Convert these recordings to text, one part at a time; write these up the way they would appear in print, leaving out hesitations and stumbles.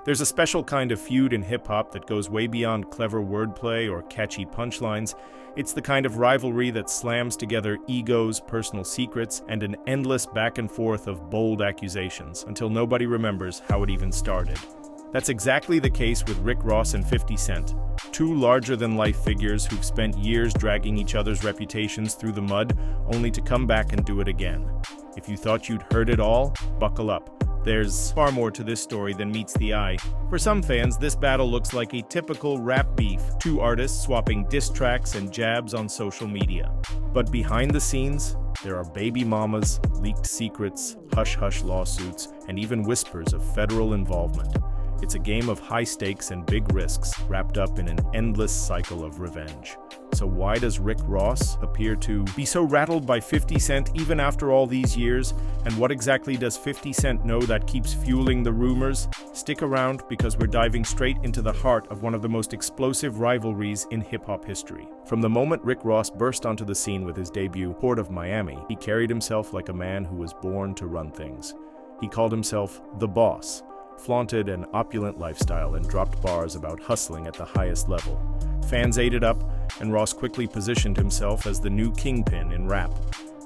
There's a special kind of feud in hip-hop that goes way beyond clever wordplay or catchy punchlines. It's the kind of rivalry that slams together egos, personal secrets, and an endless back and forth of bold accusations until nobody remembers how it even started. That's exactly the case with Rick Ross and 50 Cent, two larger-than-life figures who've spent years dragging each other's reputations through the mud, only to come back and do it again. If you thought you'd heard it all, buckle up. There's far more to this story than meets the eye. For some fans, this battle looks like a typical rap beef, two artists swapping diss tracks and jabs on social media. But behind the scenes, there are baby mamas, leaked secrets, hush-hush lawsuits, and even whispers of federal involvement. It's a game of high stakes and big risks wrapped up in an endless cycle of revenge. So why does Rick Ross appear to be so rattled by 50 Cent even after all these years? And what exactly does 50 Cent know that keeps fueling the rumors? Stick around because we're diving straight into the heart of one of the most explosive rivalries in hip-hop history. From the moment Rick Ross burst onto the scene with his debut, Port of Miami, he carried himself like a man who was born to run things. He called himself the boss, flaunted an opulent lifestyle, and dropped bars about hustling at the highest level. Fans ate it up, and Ross quickly positioned himself as the new kingpin in rap.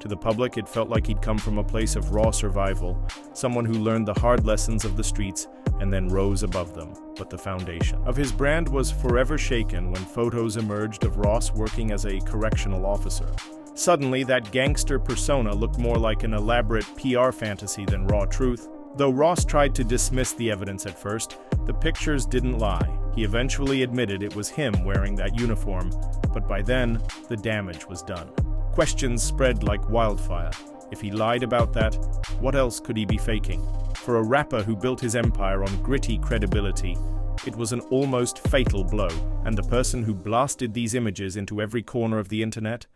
To the public, it felt like he'd come from a place of raw survival, someone who learned the hard lessons of the streets and then rose above them. But the foundation of his brand was forever shaken when photos emerged of Ross working as a correctional officer. Suddenly, that gangster persona looked more like an elaborate PR fantasy than raw truth. Though Ross tried to dismiss the evidence at first, the pictures didn't lie. He eventually admitted it was him wearing that uniform, but by then, the damage was done. Questions spread like wildfire. If he lied about that, what else could he be faking? For a rapper who built his empire on gritty credibility, it was an almost fatal blow, and the person who blasted these images into every corner of the internet?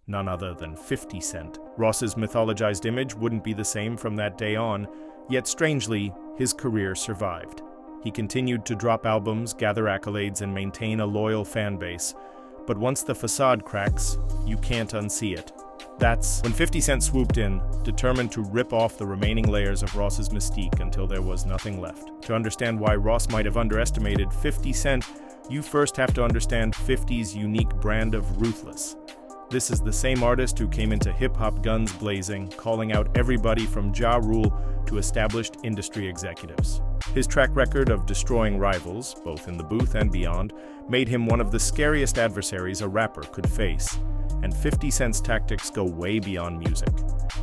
None other than 50 Cent. Ross's mythologized image wouldn't be the same from that day on, yet strangely, his career survived. He continued to drop albums, gather accolades, and maintain a loyal fan base. But once the facade cracks, you can't unsee it. That's when 50 Cent swooped in, determined to rip off the remaining layers of Ross's mystique until there was nothing left. To understand why Ross might have underestimated 50 Cent, you first have to understand 50's unique brand of ruthless. This is the same artist who came into hip-hop guns blazing, calling out everybody from Ja Rule to established industry executives. His track record of destroying rivals, both in the booth and beyond, made him one of the scariest adversaries a rapper could face. And 50 Cent's tactics go way beyond music.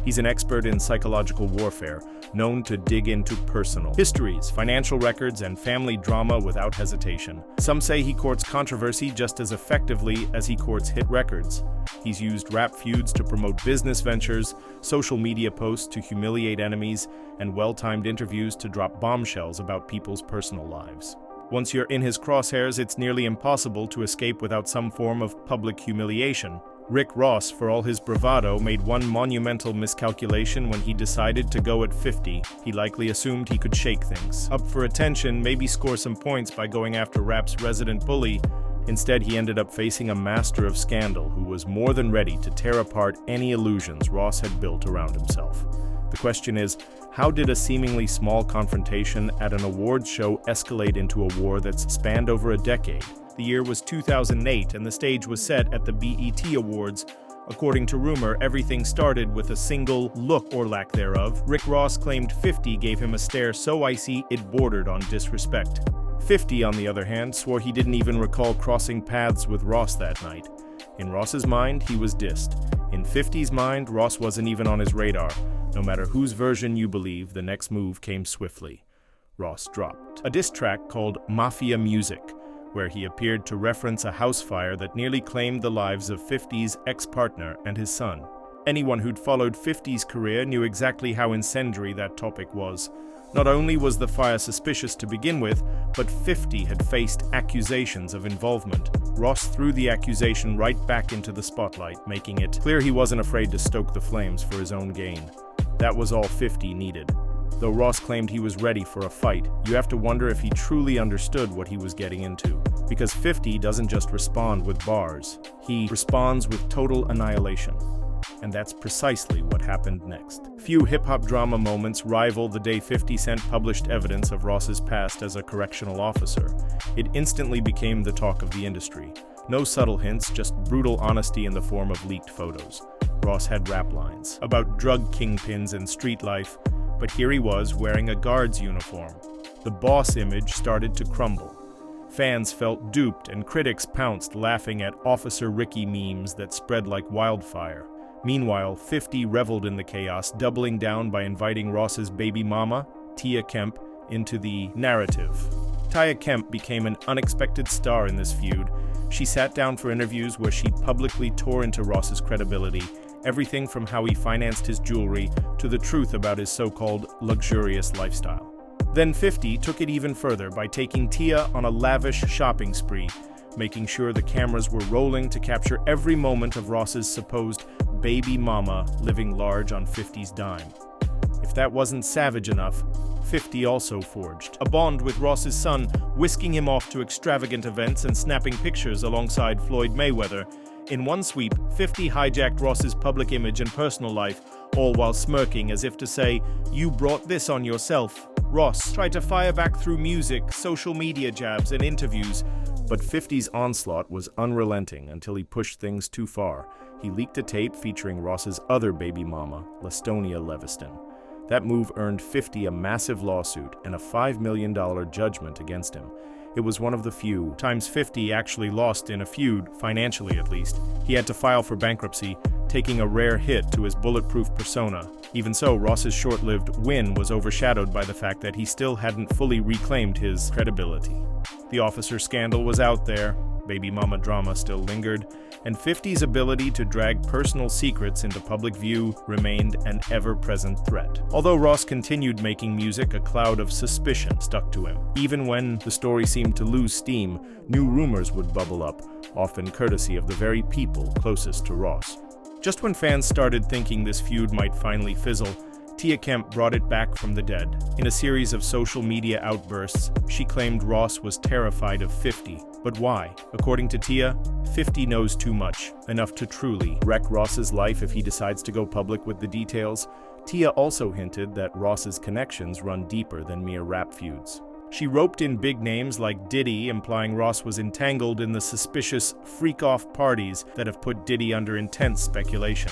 He's an expert in psychological warfare, known to dig into personal histories, financial records, and family drama without hesitation. Some say he courts controversy just as effectively as he courts hit records. He's used rap feuds to promote business ventures, social media posts to humiliate enemies, and well-timed interviews to drop bombshells about people's personal lives. Once you're in his crosshairs, it's nearly impossible to escape without some form of public humiliation. Rick Ross, for all his bravado, made one monumental miscalculation when he decided to go at 50. He likely assumed he could shake things up for attention, maybe score some points by going after rap's resident bully. Instead, he ended up facing a master of scandal who was more than ready to tear apart any illusions Ross had built around himself. The question is, how did a seemingly small confrontation at an awards show escalate into a war that's spanned over a decade? The year was 2008, and the stage was set at the BET Awards. According to rumor, everything started with a single look or lack thereof. Rick Ross claimed 50 gave him a stare so icy it bordered on disrespect. 50, on the other hand, swore he didn't even recall crossing paths with Ross that night. In Ross's mind, he was dissed. In 50's mind, Ross wasn't even on his radar. No matter whose version you believe, the next move came swiftly. Ross dropped a diss track called Mafia Music, where he appeared to reference a house fire that nearly claimed the lives of 50's ex-partner and his son. Anyone who'd followed 50's career knew exactly how incendiary that topic was. Not only was the fire suspicious to begin with, but 50 had faced accusations of involvement. Ross threw the accusation right back into the spotlight, making it clear he wasn't afraid to stoke the flames for his own gain. That was all 50 needed. Though Ross claimed he was ready for a fight, you have to wonder if he truly understood what he was getting into. Because 50 doesn't just respond with bars, he responds with total annihilation. And that's precisely what happened next. Few hip-hop drama moments rival the day 50 Cent published evidence of Ross's past as a correctional officer. It instantly became the talk of the industry. No subtle hints, just brutal honesty in the form of leaked photos. Ross had rap lines about drug kingpins and street life, but here he was wearing a guard's uniform. The boss image started to crumble. Fans felt duped and critics pounced, laughing at Officer Ricky memes that spread like wildfire. Meanwhile, 50 reveled in the chaos, doubling down by inviting Ross's baby mama, Tia Kemp, into the narrative. Tia Kemp became an unexpected star in this feud. She sat down for interviews where she publicly tore into Ross's credibility, everything from how he financed his jewelry to the truth about his so-called luxurious lifestyle. Then 50 took it even further by taking Tia on a lavish shopping spree, making sure the cameras were rolling to capture every moment of Ross's supposed baby mama living large on 50's dime. If that wasn't savage enough, 50 also forged a bond with Ross's son, whisking him off to extravagant events and snapping pictures alongside Floyd Mayweather. In one sweep, 50 hijacked Ross's public image and personal life, all while smirking as if to say, "You brought this on yourself." Ross tried to fire back through music, social media jabs, and interviews, but 50's onslaught was unrelenting until he pushed things too far. He leaked a tape featuring Ross's other baby mama, Lastonia Leviston. That move earned 50 a massive lawsuit and a $5 million judgment against him. It was one of the few times 50 actually lost in a feud, financially at least. He had to file for bankruptcy, taking a rare hit to his bulletproof persona. Even so, Ross's short-lived win was overshadowed by the fact that he still hadn't fully reclaimed his credibility. The officer scandal was out there, baby mama drama still lingered, and 50's ability to drag personal secrets into public view remained an ever-present threat. Although Ross continued making music, a cloud of suspicion stuck to him. Even when the story seemed to lose steam, new rumors would bubble up, often courtesy of the very people closest to Ross. Just when fans started thinking this feud might finally fizzle, Tia Kemp brought it back from the dead. In a series of social media outbursts, she claimed Ross was terrified of 50. But why? According to Tia, 50 knows too much, enough to truly wreck Ross's life if he decides to go public with the details. Tia also hinted that Ross's connections run deeper than mere rap feuds. She roped in big names like Diddy, implying Ross was entangled in the suspicious freak-off parties that have put Diddy under intense speculation.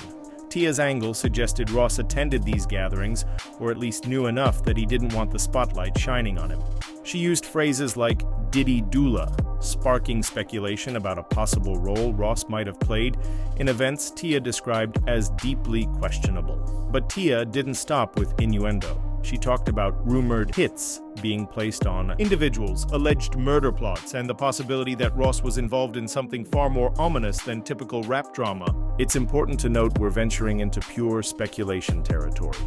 Tia's angle suggested Ross attended these gatherings, or at least knew enough that he didn't want the spotlight shining on him. She used phrases like Diddy doula, sparking speculation about a possible role Ross might have played in events Tia described as deeply questionable. But Tia didn't stop with innuendo. She talked about rumored hits being placed on individuals, alleged murder plots, and the possibility that Ross was involved in something far more ominous than typical rap drama. It's important to note we're venturing into pure speculation territory.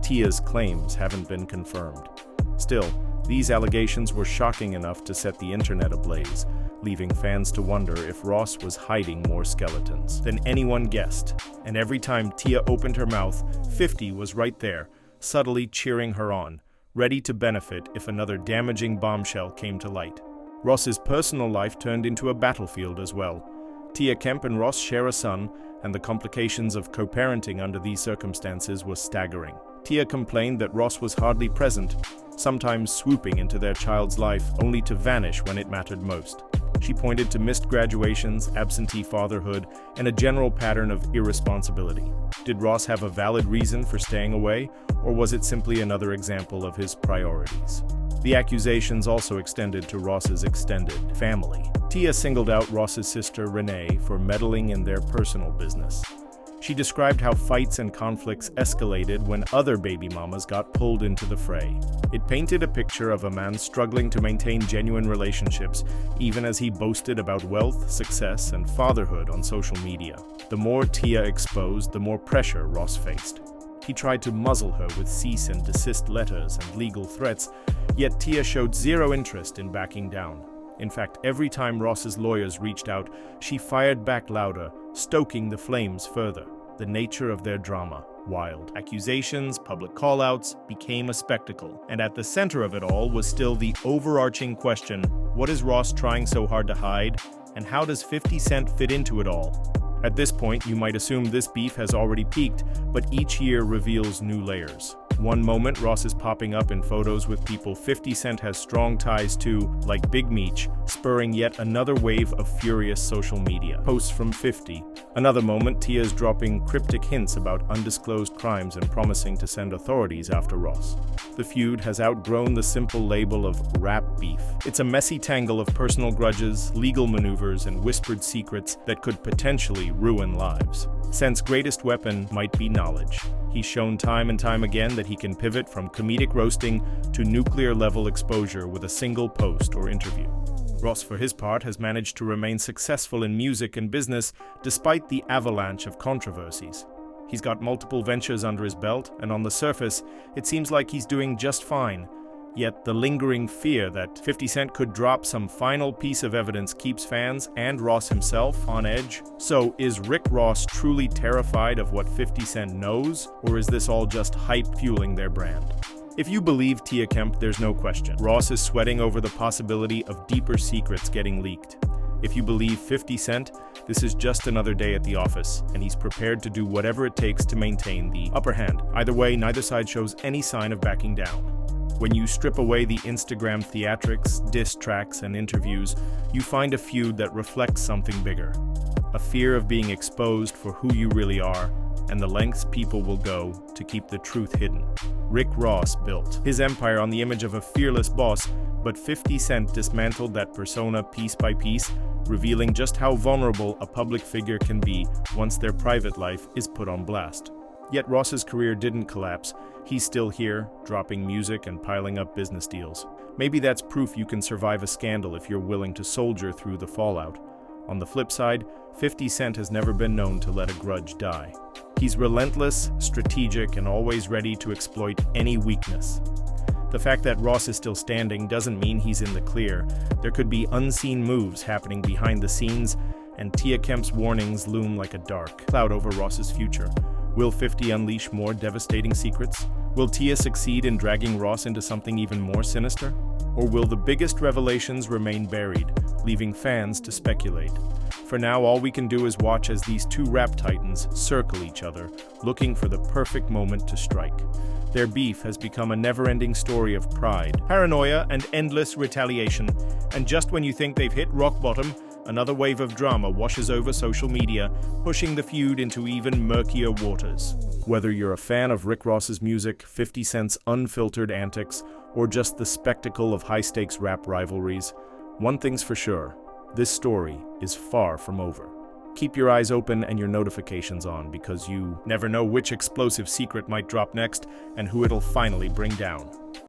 Tia's claims haven't been confirmed. Still, these allegations were shocking enough to set the internet ablaze, leaving fans to wonder if Ross was hiding more skeletons than anyone guessed. And every time Tia opened her mouth, 50 was right there, subtly cheering her on, ready to benefit if another damaging bombshell came to light. Ross's personal life turned into a battlefield as well. Tia Kemp and Ross share a son, and the complications of co-parenting under these circumstances were staggering. Tia complained that Ross was hardly present, sometimes swooping into their child's life only to vanish when it mattered most. She pointed to missed graduations, absentee fatherhood, and a general pattern of irresponsibility. Did Ross have a valid reason for staying away, or was it simply another example of his priorities? The accusations also extended to Ross's extended family. Tia singled out Ross's sister Renee for meddling in their personal business. She described how fights and conflicts escalated when other baby mamas got pulled into the fray. It painted a picture of a man struggling to maintain genuine relationships, even as he boasted about wealth, success, and fatherhood on social media. The more Tia exposed, the more pressure Ross faced. He tried to muzzle her with cease and desist letters and legal threats, yet Tia showed zero interest in backing down. In fact, every time Ross's lawyers reached out, she fired back louder, stoking the flames further. The nature of their drama, wild accusations, public callouts, became a spectacle. And at the center of it all was still the overarching question, what is Ross trying so hard to hide? And how does 50 Cent fit into it all? At this point, you might assume this beef has already peaked, but each year reveals new layers. One moment, Ross is popping up in photos with people 50 Cent has strong ties to, like Big Meech, spurring yet another wave of furious social media posts from 50. Another moment, Tia is dropping cryptic hints about undisclosed crimes and promising to send authorities after Ross. The feud has outgrown the simple label of rap beef. It's a messy tangle of personal grudges, legal maneuvers, and whispered secrets that could potentially ruin lives. Cent's greatest weapon might be knowledge. He's shown time and time again that he can pivot from comedic roasting to nuclear-level exposure with a single post or interview. Ross, for his part, has managed to remain successful in music and business despite the avalanche of controversies. He's got multiple ventures under his belt, and on the surface, it seems like he's doing just fine. Yet the lingering fear that 50 Cent could drop some final piece of evidence keeps fans and Ross himself on edge. So, is Rick Ross truly terrified of what 50 Cent knows, or is this all just hype fueling their brand? If you believe Tia Kemp, there's no question. Ross is sweating over the possibility of deeper secrets getting leaked. If you believe 50 Cent, this is just another day at the office, and he's prepared to do whatever it takes to maintain the upper hand. Either way, neither side shows any sign of backing down. When you strip away the Instagram theatrics, diss tracks, and interviews, you find a feud that reflects something bigger. A fear of being exposed for who you really are, and the lengths people will go to keep the truth hidden. Rick Ross built his empire on the image of a fearless boss, but 50 Cent dismantled that persona piece by piece, revealing just how vulnerable a public figure can be once their private life is put on blast. Yet Ross's career didn't collapse. He's still here, dropping music and piling up business deals. Maybe that's proof you can survive a scandal if you're willing to soldier through the fallout. On the flip side, 50 Cent has never been known to let a grudge die. He's relentless, strategic, and always ready to exploit any weakness. The fact that Ross is still standing doesn't mean he's in the clear. There could be unseen moves happening behind the scenes, and Tia Kemp's warnings loom like a dark cloud over Ross's future. Will 50 unleash more devastating secrets? Will Tia succeed in dragging Ross into something even more sinister? Or will the biggest revelations remain buried, leaving fans to speculate? For now, all we can do is watch as these two rap titans circle each other, looking for the perfect moment to strike. Their beef has become a never-ending story of pride, paranoia, and endless retaliation. And just when you think they've hit rock bottom, another wave of drama washes over social media, pushing the feud into even murkier waters. Whether you're a fan of Rick Ross's music, 50 Cent's unfiltered antics, or just the spectacle of high-stakes rap rivalries, one thing's for sure: this story is far from over. Keep your eyes open and your notifications on, because you never know which explosive secret might drop next and who it'll finally bring down.